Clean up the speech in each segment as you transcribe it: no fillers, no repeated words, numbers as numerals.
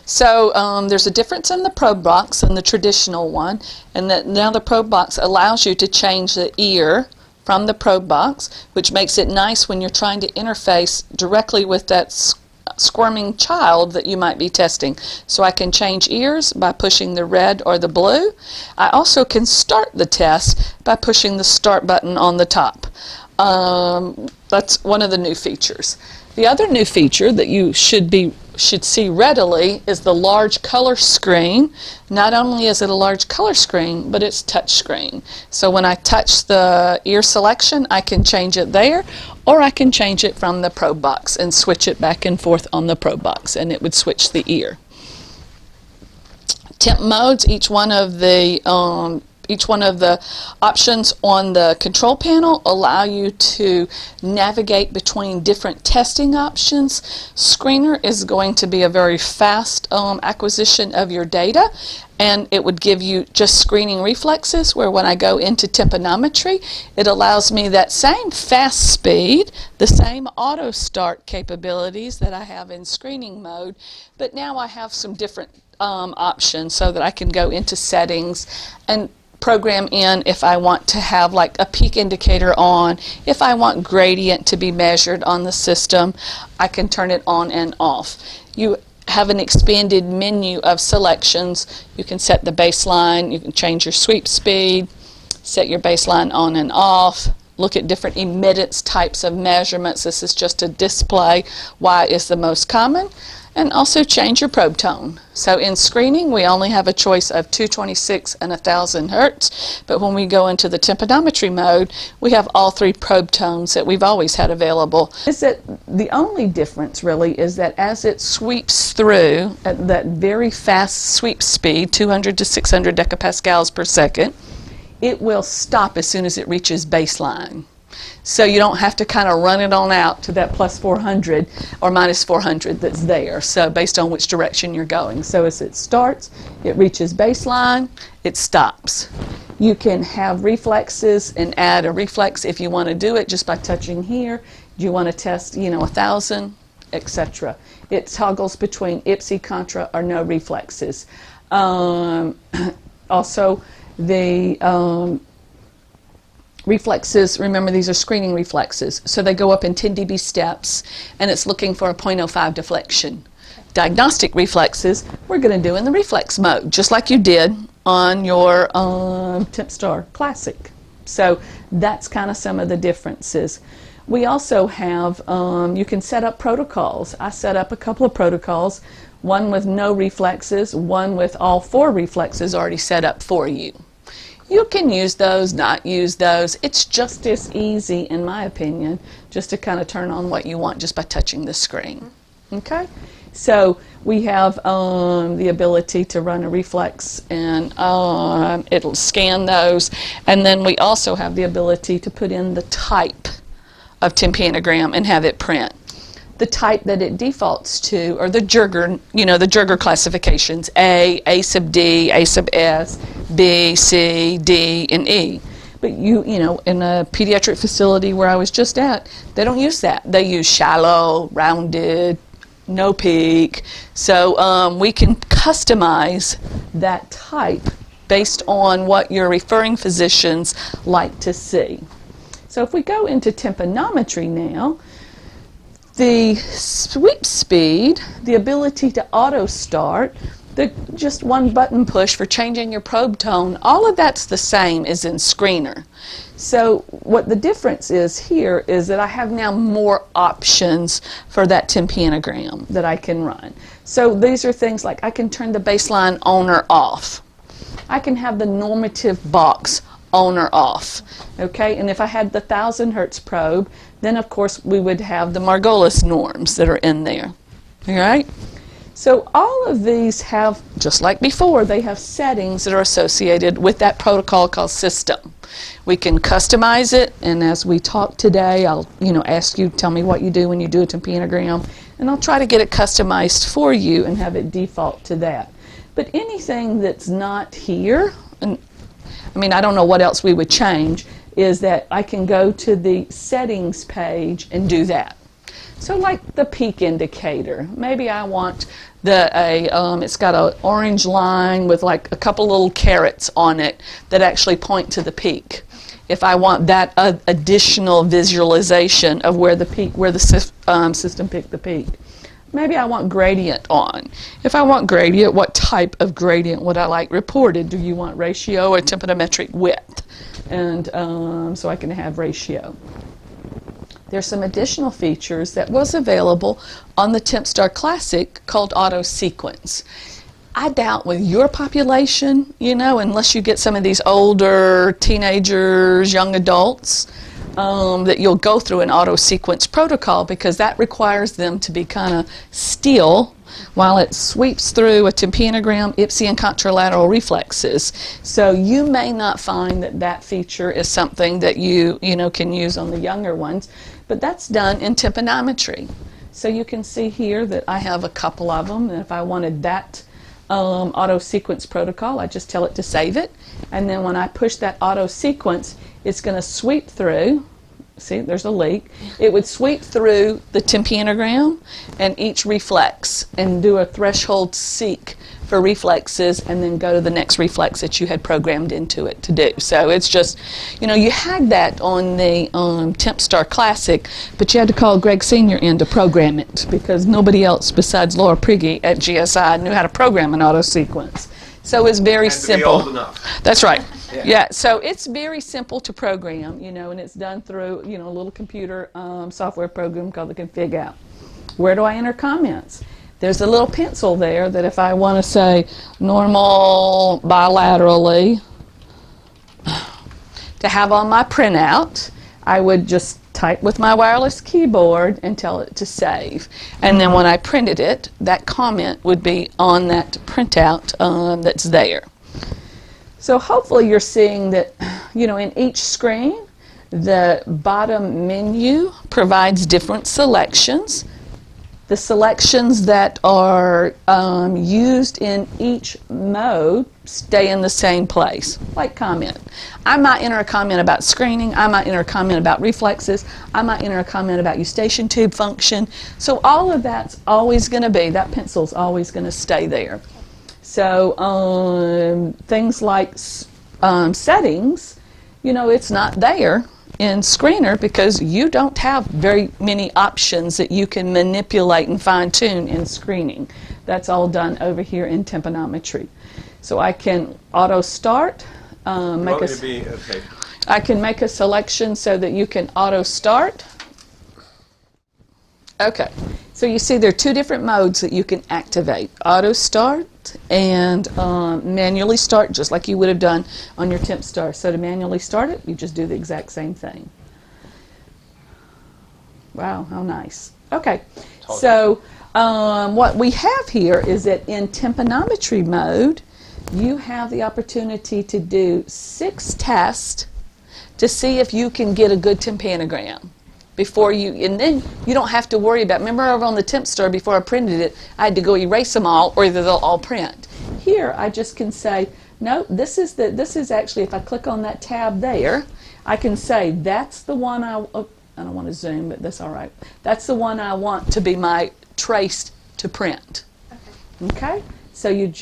So there's a difference in the probe box and the traditional one, and that now the probe box allows you to change the ear from the probe box, which makes it nice when you're trying to interface directly with that squirming child that you might be testing. So I can change ears by pushing the red or the blue. I also can start the test by pushing the start button on the top. That's one of the new features. The other new feature that you should see readily is the large color screen. Not only is it a large color screen, but it's touch screen. So when I touch the ear selection, I can change it there, or I can change it from the probe box and switch it back and forth on the probe box, and it would switch the ear. Temp modes, each one of the options on the control panel allow you to navigate between different testing options. Screener is going to be a very fast acquisition of your data, and it would give you just screening reflexes, where when I go into tympanometry, it allows me that same fast speed, the same auto start capabilities that I have in screening mode, but now I have some different options so that I can go into settings and program in if I want to have like a peak indicator on, if I want gradient to be measured on the system, I can turn it on and off. You have an expanded menu of selections. You can set the baseline, you can change your sweep speed, set your baseline on and off, look at different emittance types of measurements. This is just a display why is the most common. And also change your probe tone. So in screening, we only have a choice of 226 and 1000 hertz, but when we go into the tympanometry mode, we have all three probe tones that we've always had available. Is that the only difference really is that as it sweeps through at that very fast sweep speed, 200 to 600 decapascals per second, it will stop as soon as it reaches baseline. So you don't have to kind of run it on out to that plus 400 or minus 400 that's there, so based on which direction you're going. So as it starts, it reaches baseline, it stops. You can have reflexes and add a reflex if you want to do it just by touching here. Do you want to test, 1000, etc. It toggles between ipsy, contra, or no reflexes. Also, the reflexes, remember these are screening reflexes, so they go up in 10 dB steps, and it's looking for a 0.05 deflection. Diagnostic reflexes we're going to do in the reflex mode, just like you did on your Tympstar Classic. So that's kind of some of the differences. We also have, you can set up protocols. I set up a couple of protocols, one with no reflexes, one with all 4 reflexes already set up for you. You can use those, not use those. It's just as easy, in my opinion, just to kind of turn on what you want just by touching the screen. Okay? So we have the ability to run a reflex, and it'll scan those. And then we also have the ability to put in the type of tympanogram and have it print. The type that it defaults to, or the Jurger, the Jurger classifications, A sub D, A sub S, B, C, D, and E. But in a pediatric facility where I was just at, they don't use that. They use shallow, rounded, no peak. So we can customize that type based on what your referring physicians like to see. So if we go into tympanometry now, the sweep speed, the ability to auto start, just one button push for changing your probe tone, all of that's the same as in screener. So what the difference is here is that I have now more options for that tympanogram that I can run. So these are things like I can turn the baseline on or off. I can have the normative box on or off. Okay, and if I had the 1000 hertz probe, then of course we would have the Margolis norms that are in there. All right? So all of these have, just like before, they have settings that are associated with that protocol called system. We can customize it, and as we talk today, I'll ask you, tell me what you do when you do a tympanogram, and I'll try to get it customized for you and have it default to that. But anything that's not here, and I don't know what else we would change, is that I can go to the settings page and do that. So like the peak indicator, maybe I want it's got an orange line with like a couple little carrots on it that actually point to the peak. If I want that additional visualization of where the system picked the peak. Maybe I want gradient on. If I want gradient, what type of gradient would I like reported? Do you want ratio or tympanometric width? And so I can have ratio. There's some additional features that was available on the Tympstar Classic called auto sequence. I doubt with your population, unless you get some of these older teenagers, young adults, that you'll go through an auto sequence protocol, because that requires them to be kind of still while it sweeps through a tympanogram, IPSI, and contralateral reflexes. So you may not find that feature is something that you can use on the younger ones, but that's done in tympanometry. So you can see here that I have a couple of them, and if I wanted that auto sequence protocol, I just tell it to save it, and then when I push that auto sequence, it's going to sweep through. See, there's a leak. It would sweep through the tympanogram and each reflex and do a threshold seek for reflexes, and then go to the next reflex that you had programmed into it to do. So it's just, you had that on the Tympstar Classic, but you had to call Greg Sr. in to program it, because nobody else besides Laura Prigge at GSI knew how to program an auto sequence. So it's very simple. To be old enough. That's right. Yeah, so it's very simple to program, and it's done through, a little computer software program called the Config app. Where do I enter comments? There's a little pencil there that if I want to say normal bilaterally to have on my printout, I would just type with my wireless keyboard and tell it to save. And then when I printed it, that comment would be on that printout that's there. So hopefully you're seeing that, in each screen, the bottom menu provides different selections. The selections that are used in each mode stay in the same place, like comment. I might enter a comment about screening, I might enter a comment about reflexes, I might enter a comment about Eustachian tube function. So all of that's always going to be, that pencil's always going to stay there. So things like settings, it's not there in Screener, because you don't have very many options that you can manipulate and fine-tune in screening. That's all done over here in Tympanometry. So I can auto start, I can make a selection so that you can auto start. Okay, so you see there are two different modes that you can activate: auto start and manually start, just like you would have done on your Tympstar. So to manually start it, you just do the exact same thing. Wow, how nice. Okay, so what we have here is that in tympanometry mode, you have the opportunity to do 6 tests to see if you can get a good tympanogram. And then you don't have to worry about, remember over on the Tympstar before I printed it, I had to go erase them all, or either they'll all print. Here I just can say, no, this is actually, if I click on that tab there, I can say that's the one I don't want to zoom, but that's all right. That's the one I want to be my traced to print. Okay? So you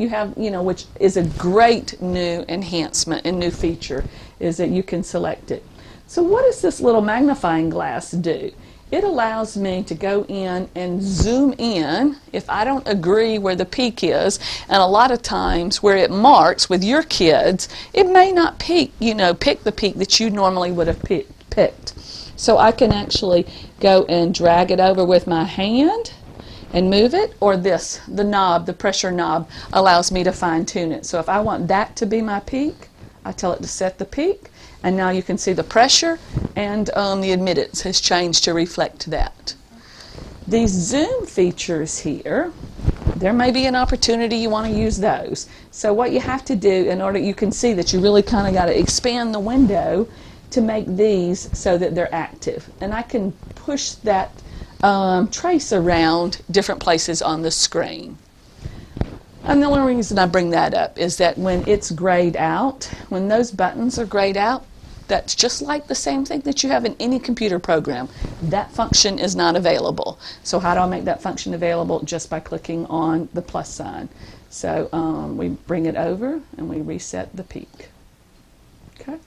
have, which is a great new enhancement and new feature, is that you can select it. So what does this little magnifying glass do? It allows me to go in and zoom in if I don't agree where the peak is, and a lot of times where it marks with your kids, it may not pick the peak that you normally would have picked. So I can actually go and drag it over with my hand and move it, or the knob, the pressure knob, allows me to fine tune it. So if I want that to be my peak, I tell it to set the peak. And now you can see the pressure and the admittance has changed to reflect that. These zoom features here, there may be an opportunity you want to use those. So what you have to do in order, you can see that you really kind of got to expand the window to make these so that they're active. And I can push that trace around different places on the screen. And the only reason I bring that up is that when it's grayed out, when those buttons are grayed out, that's just like the same thing that you have in any computer program. That function is not available. So how do I make that function available? Just by clicking on the plus sign. So we bring it over and we reset the peak. Okay.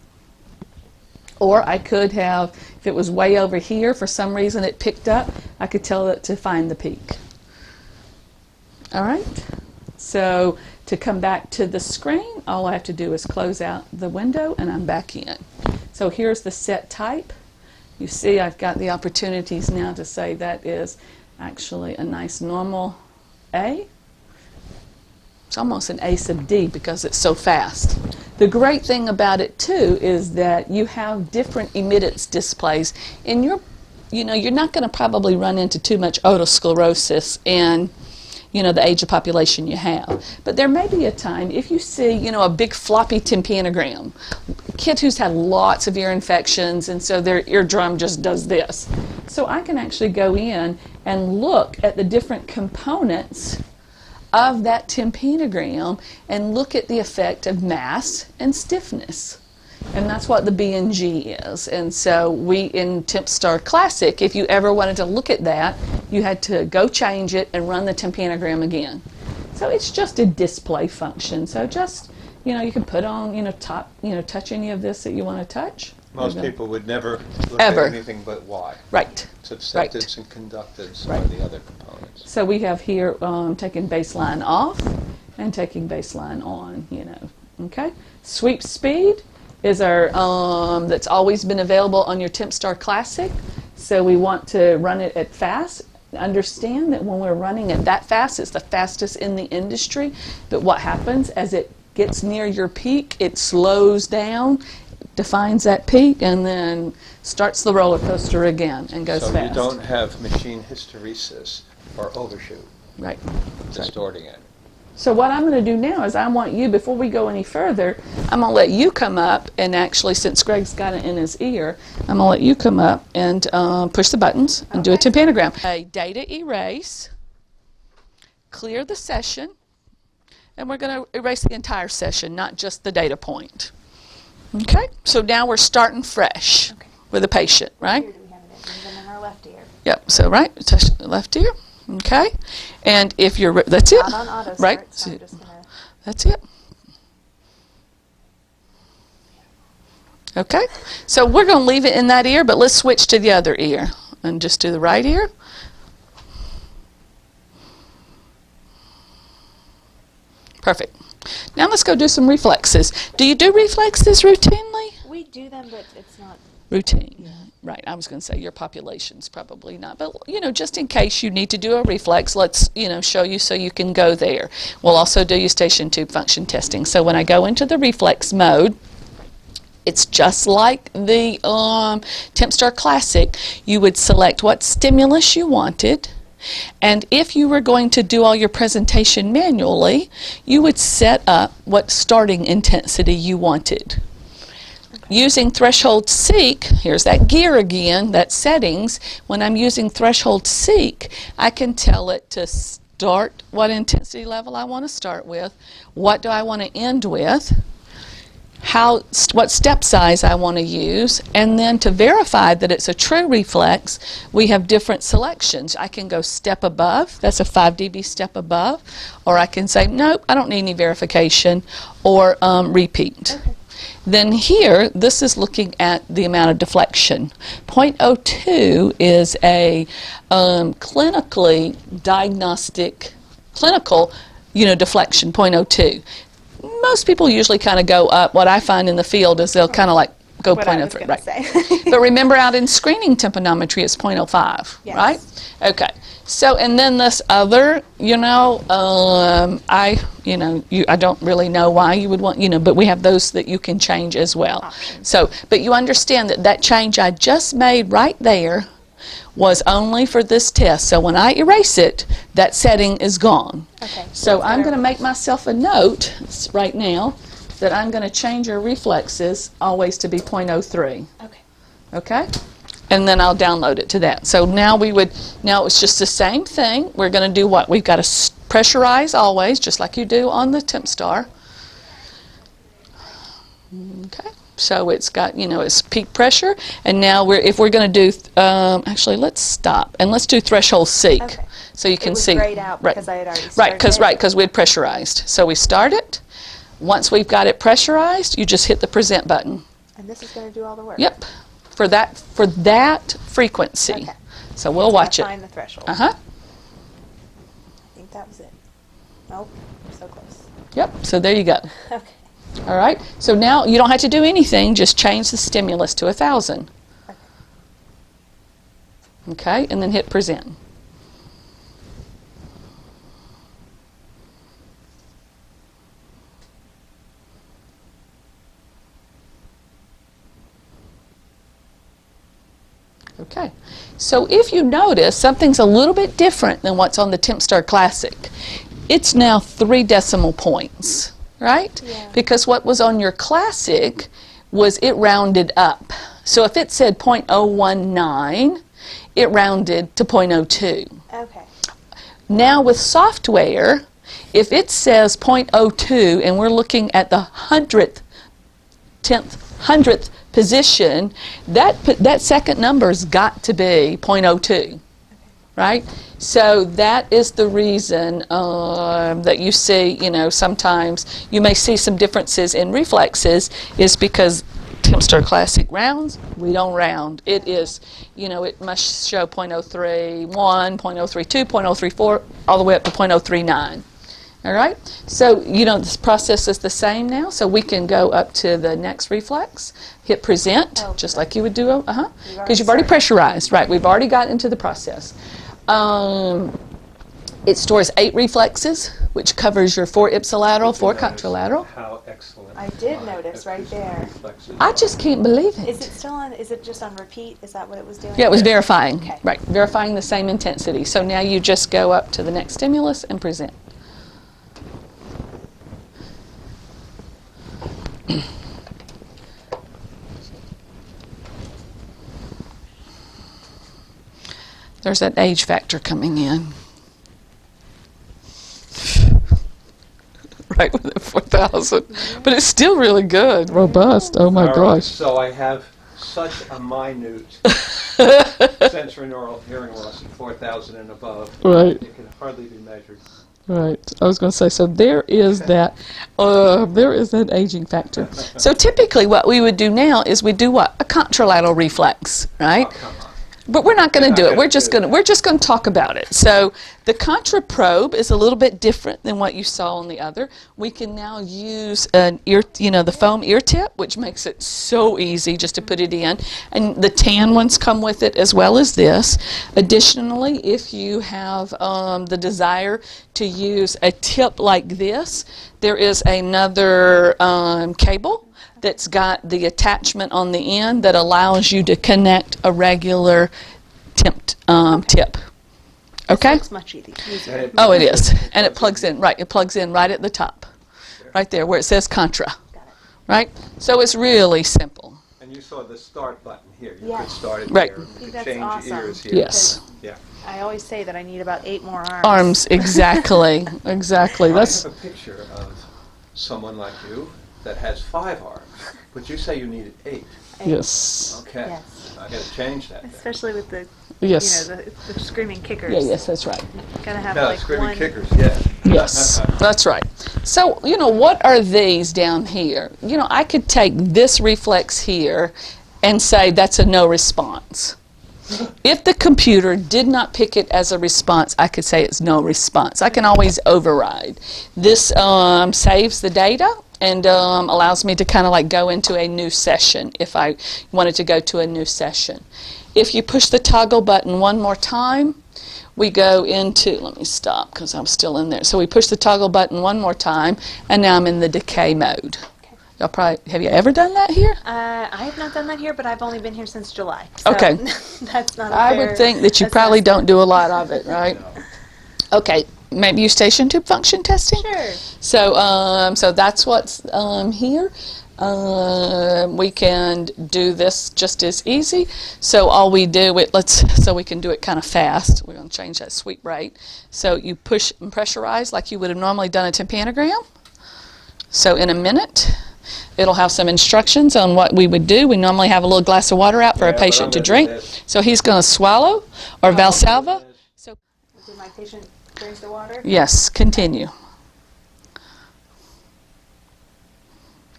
Or I could have, if it was way over here, for some reason it picked up, I could tell it to find the peak. All right. So to come back to the screen, all I have to do is close out the window and I'm back in. So here's the set type. You see I've got the opportunities now to say that is actually a nice normal A. It's almost an A sub D because it's so fast. The great thing about it too is that you have different emittance displays. In your, you're not going to probably run into too much otosclerosis in the age of population you have. But there may be a time, if you see, a big floppy tympanogram, a kid who's had lots of ear infections and so their eardrum just does this. So I can actually go in and look at the different components of that tympanogram and look at the effect of mass and stiffness. And that's what the B&G is. And so we, in Tympstar Classic, if you ever wanted to look at that, you had to go change it and run the tympanogram again. So it's just a display function. So just, you can put on, touch any of this that you want to touch. Most people would never look at anything but Y. Right. Susceptives and conductives are the other components. So we have here taking baseline off and taking baseline on, Okay. Sweep speed is our, that's always been available on your Tympstar Classic. So we want to run it at fast. Understand that when we're running it that fast, it's the fastest in the industry. But what happens as it gets near your peak, it slows down, defines that peak, and then starts the roller coaster again and goes fast. So you don't have machine hysteresis or overshoot. Right. Distorting it. So what I'm going to do now is I want you, before we go any further, I'm going to let you come up and actually, since Greg's got it in his ear, I'm going to let you come up and push the buttons and do a tympanogram. A data erase, clear the session, and we're going to erase the entire session, not just the data point. Okay? So now we're starting fresh with a patient, right? Here do we have it in our left ear. Yep, so touch the left ear. Okay, and if you're, that's it, Not on auto right? start, so I'm just gonna... That's it. Okay, so we're going to leave it in that ear, but let's switch to the other ear and just do the right ear. Perfect. Now let's go do some reflexes. Do you do reflexes routinely? We do them, but it's not routine. Yeah. Right, I was going to say your population's probably not, but just in case you need to do a reflex, let's show you so you can go there. We'll also do Eustachian tube function testing. So when I go into the reflex mode, it's just like the Tympstar Classic. You would select what stimulus you wanted, and if you were going to do all your presentation manually, you would set up what starting intensity you wanted. Using threshold seek, here's that gear again, that settings. When I'm using threshold seek, I can tell it to start what intensity level I want to start with, what do I want to end with, what step size I want to use, and then to verify that it's a true reflex, we have different selections. I can go step above, that's a 5 dB step above, or I can say, nope, I don't need any verification, or repeat. Okay. Then here, this is looking at the amount of deflection. 0.02 is a clinical deflection, 0.02. Most people usually kind of go up. What I find in the field is they'll kind of like go 0.03. Right. But remember out in screening tympanometry, it's 0.05, yes. Right? Okay. So, and then this other, I don't really know why you would want, but we have those that you can change as well. Options. So, but you understand that change I just made right there was only for this test. So when I erase it, that setting is gone. Okay. So I'm going to make myself a note right now that I'm going to change your reflexes always to be 0.03. Okay. Okay? And then I'll download it to that. So now it's just the same thing. We're going to do what? We've got to pressurize always, just like you do on the Tympstar. Okay. So it's got, it's peak pressure, and now if we're going to do, actually let's stop, and let's do threshold seek. Okay. So you can It was see. grayed out Right. because I had already started. Right, because we'd pressurized. So we start it. Once we've got it pressurized, you just hit the present button. And this is going to do all the work. Yep, for that frequency. Okay. So we'll watch it. Find the threshold. Uh-huh. I think that was it. Nope, so close. Yep, so there you go. Okay. All right, so now you don't have to do anything, just change the stimulus to 1,000. Okay. Okay, and then hit present. Okay, so if you notice, something's a little bit different than what's on the Tympstar Classic. It's now 3 decimal points, right? Yeah. Because what was on your Classic was it rounded up. So if it said 0.019, it rounded to 0.02. Okay. Now with software, if it says 0.02 and we're looking at the 100th position, that second number's got to be 0.02, right? So that is the reason that you see, sometimes you may see some differences in reflexes is because Tympstar Classic rounds, we don't round. It is, it must show 0.031, 0.032, 0.034, all the way up to 0.039. All right, so this process is the same now, so we can go up to the next reflex, hit present, just like you would do, because you've already pressurized, right? We've already got into the process. It stores 8 reflexes, which covers your 4 ipsilateral, 4 contralateral. How excellent. I did notice right there. Reflexes I are. just can't believe it. Is it still on? Is it just on repeat? Is that what it was doing? Yeah, it was verifying, Okay. right, verifying the same intensity. So now you just go up to the next stimulus and present. There's that age factor coming in. Right with the 4,000. But it's still really good, robust. Oh my All right, gosh. so I have such a minute sensory neural hearing loss at 4,000 and above. Right. It can hardly be measured. Right. I was going to say, so there is that aging factor. So typically what we would do now is we do what? A contralateral reflex, right? Oh, come on. But we're not going to do it. We're just do going to talk about it. So the contra probe is a little bit different than what you saw on the other. We can now use an ear, the foam ear tip, which makes it so easy just to put it in. And the tan ones come with it as well as this. Additionally, if you have the desire to use a tip like this, there is another cable that's got the attachment on the end that allows you to connect a regular tip. Okay? It's much easier. Oh, it is. And it plugs in, right. It plugs in right at the top. Right there where it says contra. Got it. Right? So it's really simple. And you saw the start button here. You Yeah. could start it Right. there. You could That's change awesome. ears here. Yes. Yeah. I always say that I need about 8 more arms. Arms, exactly. Exactly. I That's have a picture of someone like you that has 5 arms, but you say you needed 8. 8. yes. Okay. Yes. I got to change that. then. Especially with the, Yes. the screaming kickers. Yeah, yes, that's right. Gotta have No, like screaming one. kickers, yeah. Yes, that's right. So, what are these down here? I could take this reflex here and say that's a no response. If the computer did not pick it as a response, I could say it's no response. I can always override. This saves the data and allows me to kind of like go into a new session if I wanted to go to a new session. If you push the toggle button one more time, we go into, let me stop because I'm still in there. So we push the toggle button one more time, and now I'm in the decay mode. Okay. Y'all probably, have you ever done that here? I have not done that here, but I've only been here since July. So Okay. That's not a I fair would think that you probably assessment. don't do a lot of it, right? Okay, maybe Eustachian tube function testing? Sure. So that's what's here. We can do this just as easy. So all we do, so we can do it kind of fast. We're going to change that sweep rate. So you push and pressurize like you would have normally done a tympanogram. So in a minute, It'll have some instructions on what we would do. We normally have a little glass of water out for a Yeah, patient but to I'm drink. gonna do this. So he's going to swallow or Valsalva. So Did my patient drink the water? yes, continue.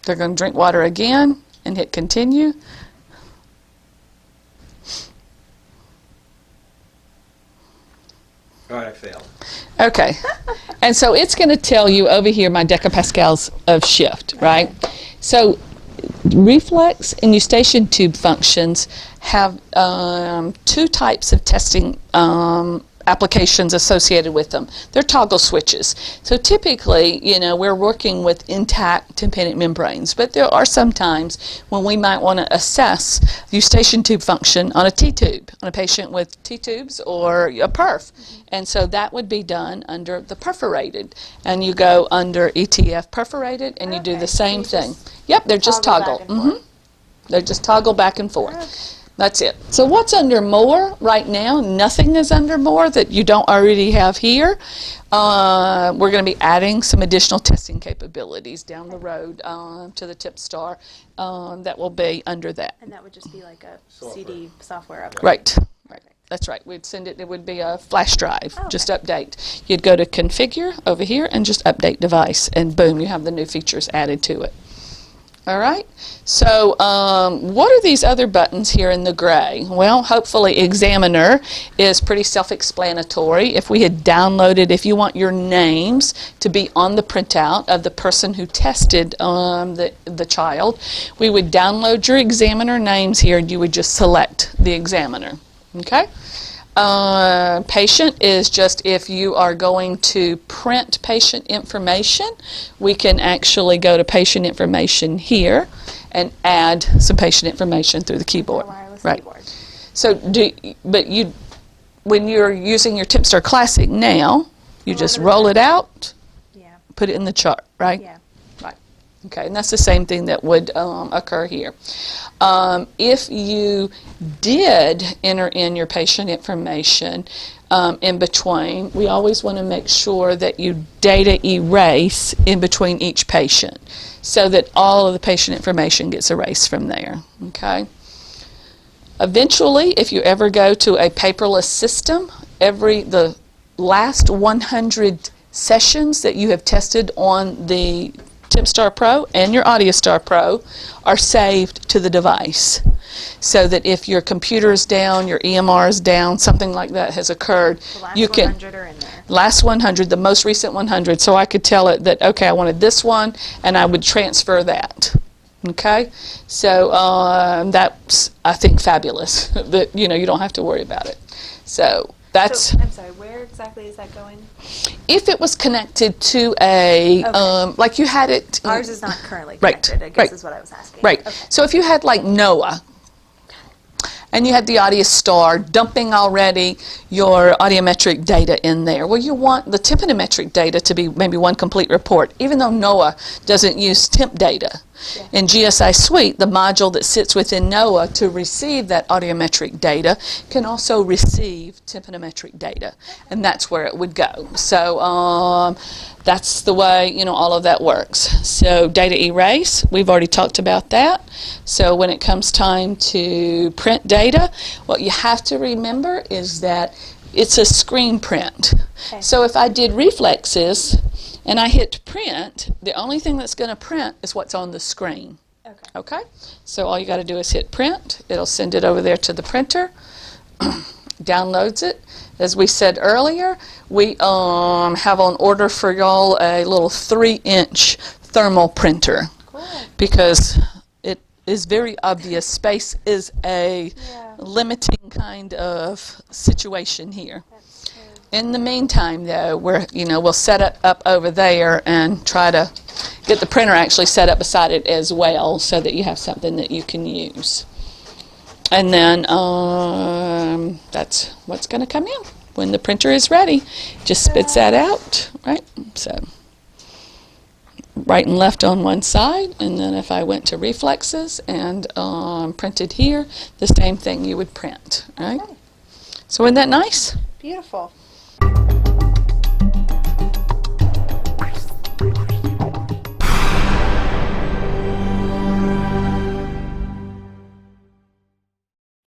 They're going to drink water again and hit continue. All right, I failed. Okay. And so it's going to tell you over here my decapascals of shift, right? So reflex and eustachian tube functions have two types of testing applications associated with them. They're toggle switches. So typically, you know, we're working with intact tympanic membranes, but there are some times when we might want to assess eustachian tube function on a T-tube, on a patient with T-tubes or a perf. And so that would be done under the perforated. And you go under ETF perforated and you do Okay, the so same you thing. just Yep, they're just toggle toggle. back and forth. They just toggle back and forth. That's it. So what's under more right now? Nothing is under more that you don't already have here. We're going to be adding some additional testing capabilities down the road to the Tympstar that will be under that. And that would just be like a Software. CD software upgrade. Right. Right. That's right. We'd send it. It would be a flash drive. Oh, Just okay. update. You'd go to configure over here and just update device, and boom, you have the new features added to it. All right. So what are these other buttons here in the gray? Well, hopefully Examiner is pretty self-explanatory. If we had downloaded, if you want your names to be on the printout of the person who tested the child, we would download your Examiner names here and you would just select the Examiner. Okay? Patient is just if you are going to print patient information, we can actually go to patient information here and add some patient information through the keyboard. Wireless Right. keyboard. So when you're using your Tympstar Classic now, you Roll just it roll out. it out, Yeah. put it in the chart, right? Yeah. Right. Okay, and that's the same thing that would occur here. If you did enter in your patient information in between, we always want to make sure that you data erase in between each patient so that all of the patient information gets erased from there. Okay. Eventually, if you ever go to a paperless system, the last 100 sessions that you have tested on the Tympstar Pro and your AudioStar Pro are saved to the device, so that if your computer is down, your EMR is down, something like that has occurred, The last you can 100 are in there. last 100, the most recent 100, so I could tell it that, okay, I wanted this one, and I would transfer that. Okay, so that's, I think, fabulous. That you don't have to worry about it. So that's. So, I'm sorry, where exactly is that going? If it was connected to a, Okay. like you had it. Ours is not currently Right, connected, I guess right. is what I was asking. Right. Okay. So if you had like NOAA, and you had the AudioStar dumping already your audiometric data in there. Well, you want the tympanometric data to be maybe one complete report, even though NOAA doesn't use temp data. Yeah. In GSI Suite, the module that sits within NOAA to receive that audiometric data can also receive tympanometric data, and that's where it would go. So that's the way all of that works. So data erase, we've already talked about that. So when it comes time to print data, what you have to remember is that it's a screen print. Okay. So if I did reflexes and I hit print, the only thing that's going to print is what's on the screen. Okay. Okay? So all you got to do is hit print. It'll send it over there to the printer, downloads it. As we said earlier, we have on order for y'all a little 3-inch thermal printer, Cool. because it is very obvious space is a Yeah. limiting kind of situation here. That's true. In the meantime, though, we'll set it up over there and try to get the printer actually set up beside it as well, so that you have something that you can use. And then that's what's going to come in when the printer is ready. Just spits that out, right? So right and left on one side, and then if I went to Reflexes and printed here, the same thing you would print, right? Okay. So isn't that nice? Beautiful.